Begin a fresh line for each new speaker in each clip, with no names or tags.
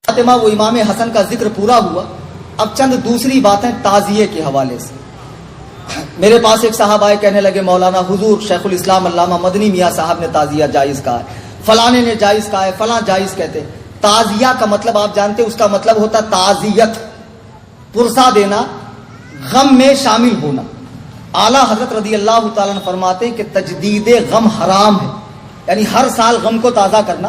فاطمہ وہ امام حسن کا ذکر پورا ہوا. اب چند دوسری باتیں تعزیے کے حوالے سے. میرے پاس ایک صاحب آئے, کہنے لگے مولانا حضور شیخ الاسلام علامہ مدنی میاں صاحب نے تعزیہ جائز کہا ہے, فلانے نے جائز کہا ہے, فلاں جائز کہتے. تعزیہ کا مطلب آپ جانتے, اس کا مطلب ہوتا تعزیت, پرسا دینا, غم میں شامل ہونا. اعلیٰ حضرت رضی اللہ تعالیٰ عنہ فرماتے ہیں کہ تجدید غم حرام ہے, یعنی ہر سال غم کو تازہ کرنا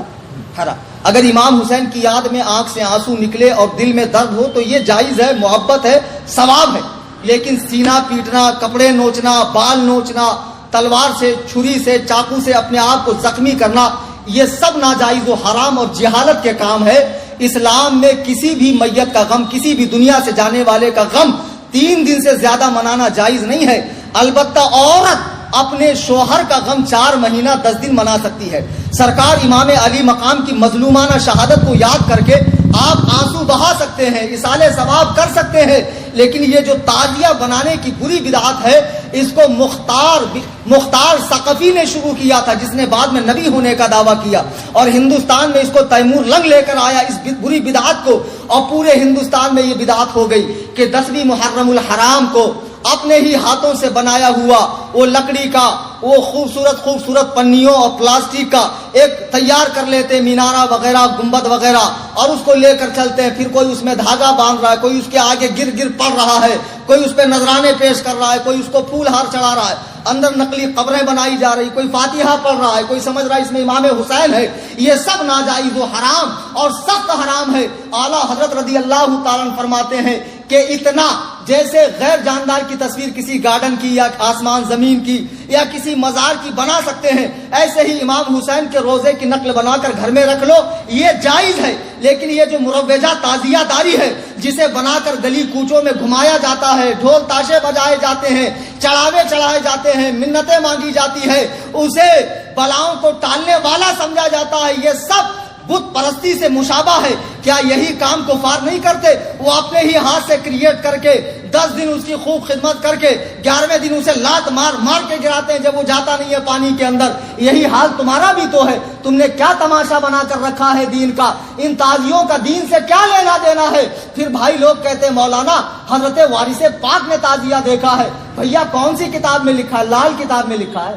حرام. اگر امام حسین کی یاد میں آنکھ سے آنسو نکلے اور دل میں درد ہو تو یہ جائز ہے, محبت ہے, ثواب ہے. لیکن سینہ پیٹنا, کپڑے نوچنا, بال نوچنا, تلوار سے, چھری سے, چاقو سے اپنے آپ کو زخمی کرنا, یہ سب ناجائز و حرام اور جہالت کے کام ہے. اسلام میں کسی بھی میت کا غم, کسی بھی دنیا سے جانے والے کا غم 3 دن سے زیادہ منانا جائز نہیں ہے. البتہ عورت اپنے شوہر کا غم 4 مہینہ 10 دن منا سکتی ہے. سرکار امام علی مقام کی مظلومانہ شہادت کو یاد کر کے آپ آنسو بہا سکتے ہیں, اصالہ ثواب کر سکتے ہیں. لیکن یہ جو تعزیہ بنانے کی بری بدعت ہے, اس کو مختار ثقفی نے شروع کیا تھا, جس نے بعد میں نبی ہونے کا دعویٰ کیا, اور ہندوستان میں اس کو تیمور لنگ لے کر آیا اس بری بدعت کو, اور پورے ہندوستان میں یہ بدعت ہو گئی کہ 10ویں محرم الحرام کو اپنے ہی ہاتھوں سے بنایا ہوا وہ لکڑی کا وہ خوبصورت پنیوں اور پلاسٹک کا ایک تیار کر لیتے, مینارہ وغیرہ, گنبد وغیرہ, اور اس کو لے کر چلتے ہیں. پھر کوئی اس میں دھاگا باندھ رہا ہے, کوئی اس کے آگے گر پڑ رہا ہے, کوئی اس پہ نذرانے پیش کر رہا ہے, کوئی اس کو پھول ہار چڑھا رہا ہے, اندر نقلی قبریں بنائی جا رہی, کوئی فاتحہ پڑھ رہا ہے, کوئی سمجھ رہا ہے اس میں امام حسین ہے. یہ سب ناجائز و حرام اور سخت حرام ہے. اعلیٰ حضرت رضی اللہ تعالیٰ عنہ فرماتے ہیں کہ اتنا جیسے غیر جاندار کی تصویر کسی گارڈن کی یا آسمان زمین کی یا کسی مزار کی بنا سکتے ہیں, ایسے ہی امام حسین کے روزے کی نقل بنا کر گھر میں رکھ لو, یہ جائز ہے. لیکن یہ جو مروجہ تعزیہ داری ہے, جسے بنا کر گلی کوچوں میں گھمایا جاتا ہے, ڈھول تاشے بجائے جاتے ہیں, چڑھاوے چڑھائے جاتے ہیں, منتیں مانگی جاتی ہے, اسے بلاؤں کو ٹالنے والا سمجھا جاتا ہے, یہ سب بت پرستی سے مشابہ ہے. کیا یہی کام کفار نہیں کرتے؟ وہ اپنے ہی ہاتھ سے کریٹ کر کے 10 دن اس کی خوب خدمت کر کے 11ویں دن اسے لات مار کے گراتے ہیں جب وہ جاتا نہیں ہے پانی کے اندر. یہی حال تمہارا بھی تو ہے. تم نے کیا تماشا بنا کر رکھا ہے دین کا؟ ان تعزیوں کا دین سے کیا لینا دینا ہے؟ پھر بھائی لوگ کہتے ہیں مولانا حضرت وارث پاک نے تعزیہ دیکھا ہے. بھیا کون سی کتاب میں لکھا ہے؟ لال کتاب میں لکھا ہے.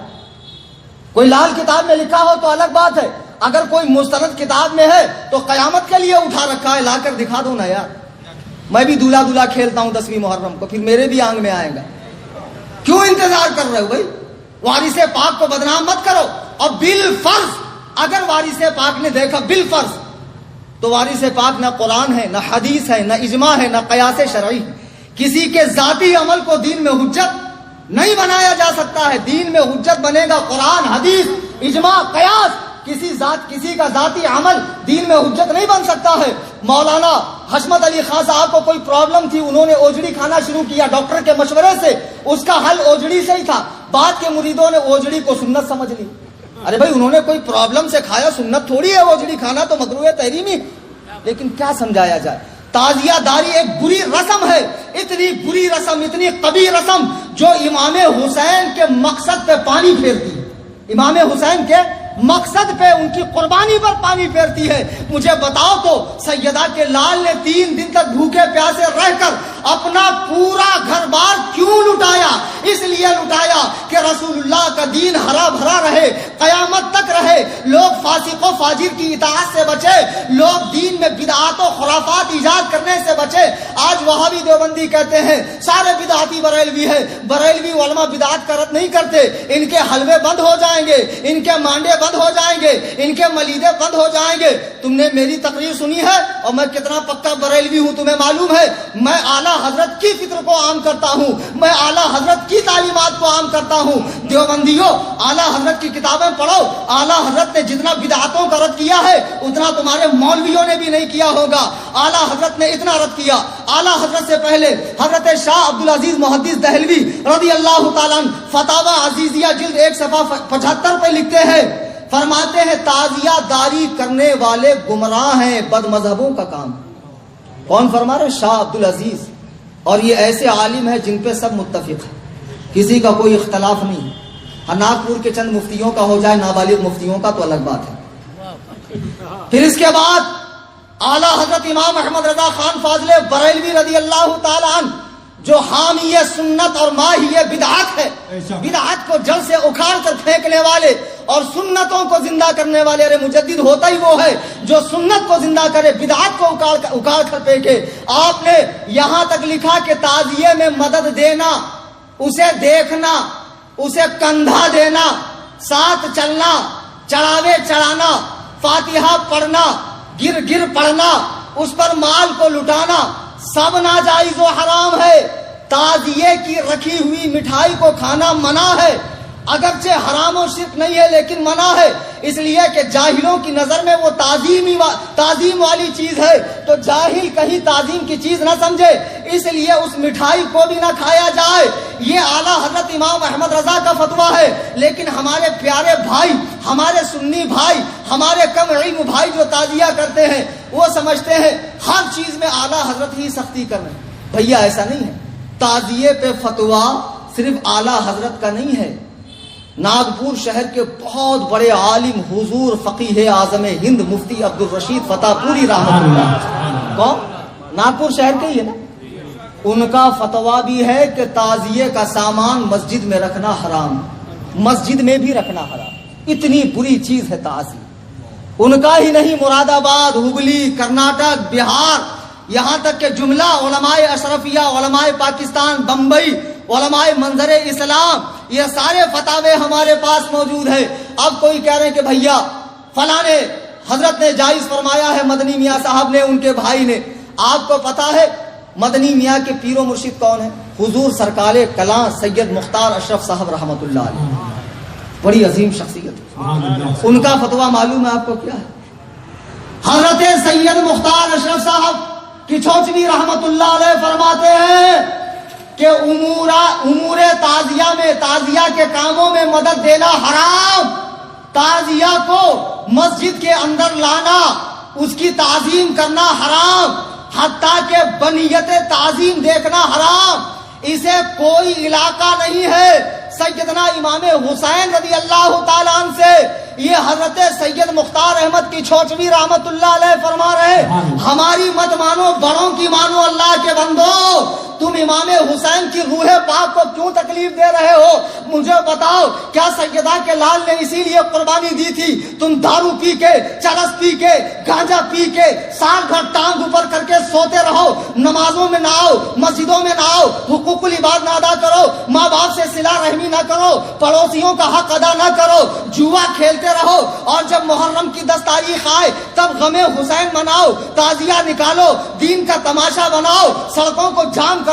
کوئی لال کتاب میں لکھا ہو تو الگ بات ہے, اگر کوئی مستند کتاب میں ہے تو قیامت کے لیے اٹھا رکھا ہے, لا کر دکھا دو نا یار. میں بھی دولہا کھیلتا ہوں 10ویں محرم کو, پھر میرے بھی آنگ میں آئے گا. کیوں انتظار کر رہے ہو بھائی؟ وارث پاک کو بدنام مت کرو. اور بالفرض اگر وارث پاک نے دیکھا بالفرض, تو وارث پاک نہ قرآن ہے, نہ حدیث ہے, نہ اجماع ہے, نہ قیاس شرعی ہے. کسی کے ذاتی عمل کو دین میں حجت نہیں بنایا جا سکتا ہے. دین میں حجت بنے گا قرآن, حدیث, اجماع, قیاس. کسی کا ذاتی عمل دین میں حجت نہیں بن سکتا ہے. مولانا حشمت علی خان صاحب کو کوئی پرابلم تھی, انہوں نے اوجڑی کھانا شروع کیا ڈاکٹر کے مشورے سے. اس کا حل اوجڑی سے ہی تھا. بعد کے مریدوں نے اوجڑی کو سنت سمجھ لی. ارے بھائی انہوں نے کوئی پرابلم سے کھایا, سنت تھوڑی ہے اوجڑی کھانا, تو مکروہ تحریمی. لیکن کیا سمجھایا جائے؟ تعزیہ داری ایک بری رسم ہے, اتنی بری رسم, اتنی قبیح رسم جو امام حسین کے مقصد پہ پانی پھیرتی ہے. امام حسین کے مقصد پہ, ان کی قربانی پر پانی پھیرتی ہے. مجھے بتاؤ تو سیدہ کے لال نے 3 دن تک بھوکے پیاسے رہ کر اپنا پورا گھر بار کیوں لٹایا؟ اس لیے لٹایا کہ رسول اللہ کا دین ہرا بھرا رہے, قیامت تک رہے, لوگ فاسق و فاجر کی اطاعت سے بچے, لوگ دین میں بدعات و خرافات ایجاد کرنے سے بچے. آج وہابی دیوبندی کہتے ہیں سارے بدعاتی بریلوی ہے. بریلوی علماء بدعات کا رد نہیں کرتے. ان کے حلوے بند ہو جائیں گے, ان کے مانڈے بند ہو جائیں گے, ان کے ملیدے بند ہو جائیں گے. تم نے میری تقریر سنی ہے اور میں کتنا پکا بریلوی ہوں تمہیں معلوم ہے. میں اعلیٰ حضرت کی فکر کو عام کرتا ہوں, میں اعلیٰ حضرت کی تعلیمات کو عام کرتا ہوں. دیوبندیوں اعلیٰ حضرت کی کتابیں پڑھو. اعلیٰ حضرت نے جتنا بدعاتوں کا رد کیا ہے اتنا تمہارے مولویوں نے بھی نہیں کیا ہوگا. اعلیٰ حضرت نے اتنا رد کیا. اعلیٰ حضرت سے پہلے حضرت شاہ عبدالعزیز محدث دہلوی رضی اللہ تعالیٰ عنہ فتاوی عزیزیہ جلد 1 صفحہ 75 پہ لکھتے ہیں, فرماتے ہیں تعزیہ داری کرنے والے گمراہ ہیں, بد مذہبوں کا کام. کون فرما رہے؟ شاہ عبدالعزیز. اور یہ ایسے عالم ہیں جن پہ سب متفق ہیں, کسی کا کوئی اختلاف نہیں. ناگپور کے چند مفتیوں کا ہو جائے, نابالغ مفتیوں کا تو الگ بات ہے. پھر اس کے بعد اعلیٰ حضرت امام احمد رضا خان فاضل بریلوی رضی اللہ تعالی عنہ جو حامی سنت اور ماہی بدعت ہے، بدعت کو جڑ سے اکھاڑ کر پھینکنے والے اور سنتوں کو زندہ کرنے والے، ارے مجدد ہوتا ہی وہ ہے جو سنت کو زندہ کرے، بدعت کو اکھاڑ کر پھینکے۔ آپ نے یہاں تک لکھا کہ تعزیے میں مدد دینا، اسے دیکھنا، اسے کندھا دینا، ساتھ چلنا، چڑھاوے چڑھانا، فاتحہ پڑھنا، گر پڑھنا، اس پر مال کو لٹانا سب ناجائز و حرام ہے۔ تعزیے کی رکھی ہوئی مٹھائی کو کھانا منع ہے، اگرچہ حرام و شرک نہیں ہے لیکن منع ہے، اس لیے کہ جاہلوں کی نظر میں وہ تعظیم والی چیز ہے، تو جاہل کہیں تعظیم کی چیز نہ سمجھے، اس لیے اس مٹھائی کو بھی نہ کھایا جائے۔ یہ اعلیٰ حضرت امام احمد رضا کا فتویٰ ہے، لیکن ہمارے پیارے بھائی، ہمارے سنی بھائی، ہمارے کم علم بھائی جو تعزیہ کرتے ہیں وہ سمجھتے ہیں ہر چیز میں اعلیٰ حضرت ہی سختی کر رہے ہیں۔ بھیا ایسا نہیں ہے، تعزیے پہ فتویٰ صرف اعلیٰ حضرت کا نہیں ہے۔ ناگپور شہر کے بہت بڑے عالم حضور فقیہ اعظم ہند مفتی عبدالرشید فتح پوری رحمۃ اللہ، کون؟ ناگپور شہر کے ہی ہے نا، ان کا فتویٰ بھی ہے کہ تعزیے کا سامان مسجد میں رکھنا حرام، مسجد میں بھی رکھنا حرام، اتنی بری چیز ہے تعزیہ۔ ان کا ہی نہیں، مراد آباد، ہگلی، کرناٹک، بہار، یہاں تک کہ جملہ علماء اشرفیہ، علماء پاکستان، بمبئی، علماء منظر اسلام، یہ سارے فتاوے ہمارے پاس موجود ہیں۔ اب کوئی کہہ رہے ہیں کہ بھیا فلاں نے حضرت نے جائز فرمایا ہے، مدنی میاں صاحب نے، ان کے بھائی نے۔ آپ کو پتا ہے مدنی میاں کے پیر و مرشد کون ہیں؟ حضور سرکار کلاں سید مختار اشرف صاحب رحمۃ اللہ علیہ، بڑی عظیم شخصیت ہے۔ ان کا فتویٰ معلوم ہے آپ کو کیا ہے؟ حضرت سید مختار اشرف صاحب کی چھوچوی رحمۃ اللہ علیہ فرماتے ہیں کہ امور تعزیہ میں، تعزیہ کے کاموں میں مدد دینا حرام، تعزیہ کو مسجد کے اندر لانا، اس کی تعظیم کرنا حرام، حتیٰ کہ بنیت تعظیم دیکھنا حرام، اسے کوئی علاقہ نہیں ہے۔ سیدنا امام حسین رضی اللہ تعالیٰ عنہ سے یہ حضرت سید مختار احمد کی چھوچوی رحمت اللہ علیہ فرما رہے، ہماری مت مانو، بڑوں کی مانو، اللہ کے بندو، تم امام حسین کی روح پاک کو کیوں تکلیف دے رہے ہو؟ مجھے بتاؤ، کیا سیدہ کے لال نے اسی لیے قربانی دی تھی تم دارو پی کے، چرس پی کے، گانجا پی کے سال بھر ٹانگ اوپر کر کے سوتے رہو، نمازوں میں نہ آؤ، مسجدوں میں نہ آؤ، حقوق العباد نہ ادا کرو، ماں باپ سے صلہ رحمی نہ کرو، پڑوسیوں کا حق ادا نہ کرو، جوا کھیلتے رہو، اور جب محرم کی 10 تاریخ آئے تب غم حسین مناؤ، تعزیہ نکالو، دین کا تماشا بناؤ، سڑکوں کو جام کرو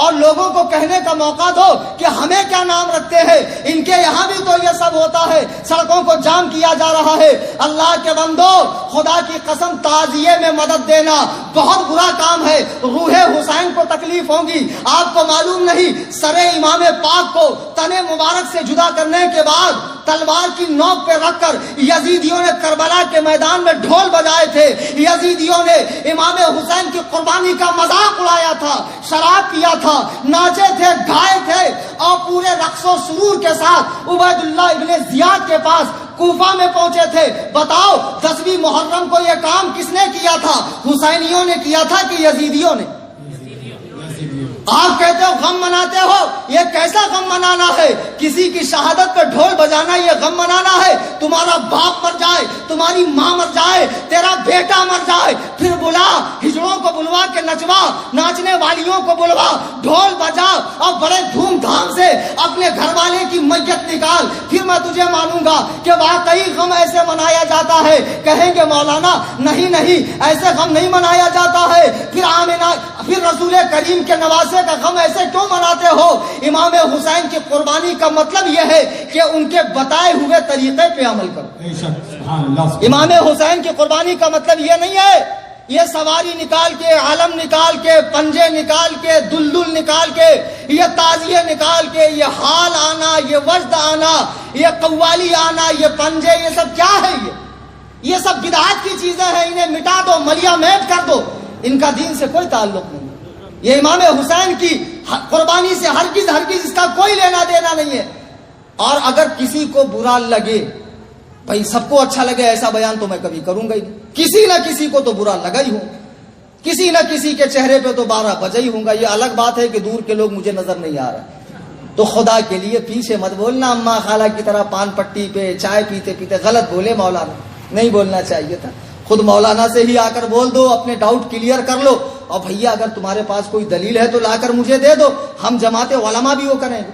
اور لوگوں کو کہنے کا موقع دو کہ ہمیں کیا نام رکھتے ہیں، ان کے یہاں بھی تو یہ سب ہوتا ہے، سڑکوں کو جام کیا جا رہا ہے۔ اللہ کے بندو، خدا کی قسم، تعزیے میں مدد دینا بہت برا کام ہے، روح حسین کو تکلیف ہوگی۔ آپ کو معلوم نہیں، سر امام پاک کو تن مبارک سے جدا کرنے کے بعد تلوار کی نوک پہ رکھ کر یزیدیوں نے کربلا کے میدان میں ڈھول بجائے تھے، یزیدیوں نے امام حسین کی قربانی کا مذاق اڑایا تھا، شراب پیا تھا، ناچے تھے، گائے تھے، اور پورے رقص و سرور کے ساتھ عبید اللہ ابن زیاد کے پاس کوفہ میں پہنچے تھے۔ بتاؤ 10ویں محرم کو یہ کام کس نے کیا تھا؟ حسینیوں نے کیا تھا کہ یزیدیوں نے؟ آپ کہتے ہو غم مناتے ہو، یہ کیسا غم منانا ہے؟ کسی کی شہادت پہ ڈھول بجانا یہ غم منانا ہے؟ تمہارا باپ مر جائے، تمہاری ماں مر جائے، تیرا بیٹا مر جائے، پھر بلا، ہجڑوں کو بلوا کے نچوا، ناچنے والیوں کو بلوا، ڈھول بجا اور بڑے دھوم دھام سے اپنے گھر والے کی میت نکال، پھر میں تجھے مانوں گا کہ واقعی غم ایسے منایا جاتا ہے۔ کہیں گے مولانا نہیں ایسے غم نہیں منایا جاتا ہے، پھر رسول کریم کے نواز کا غم ایسے کیوں مناتے ہو؟ امام حسین کی قربانی کا مطلب یہ ہے کہ ان کے بتائے ہوئے طریقے پہ عمل کرو۔ امام حسین کی قربانی کا مطلب یہ نہیں ہے یہ سواری نکال کے، علم نکال کے، پنجے نکال کے، دلدل نکال کے، یہ تعزیے نکال کے، یہ حال آنا، یہ وجد آنا، یہ قوالی آنا، یہ پنجے، یہ سب کیا ہے؟ یہ سب بدعات کی چیزیں ہیں، انہیں مٹا دو، ملیا میٹ کر دو، ان کا دین سے کوئی تعلق نہیں۔ یہ امام حسین کی قربانی سے ہرگز اس کا کوئی لینا دینا نہیں ہے۔ اور اگر کسی کو برا لگے بھائی سب کو اچھا لگے ایسا بیان تو میں کبھی کروں گا ہی نہیں. کسی نہ کسی کو تو برا لگا ہی ہوں, کسی نہ کسی کے چہرے پہ تو 12 بجے ہی ہوں گا. یہ الگ بات ہے کہ دور کے لوگ مجھے نظر نہیں آ رہے, تو خدا کے لیے پیچھے مت بولنا اماں خالہ کی طرح پان پٹی پہ چائے پیتے پیتے. غلط بولے مولانا, نہیں بولنا چاہیے تھا. خود مولانا سے ہی آ کر بول دو, اپنے ڈاؤٹ کلیئر کر لو, اور بھیا اگر تمہارے پاس کوئی دلیل ہے تو لا کر مجھے دے دو, ہم جماعت علماء بھی وہ کریں گے.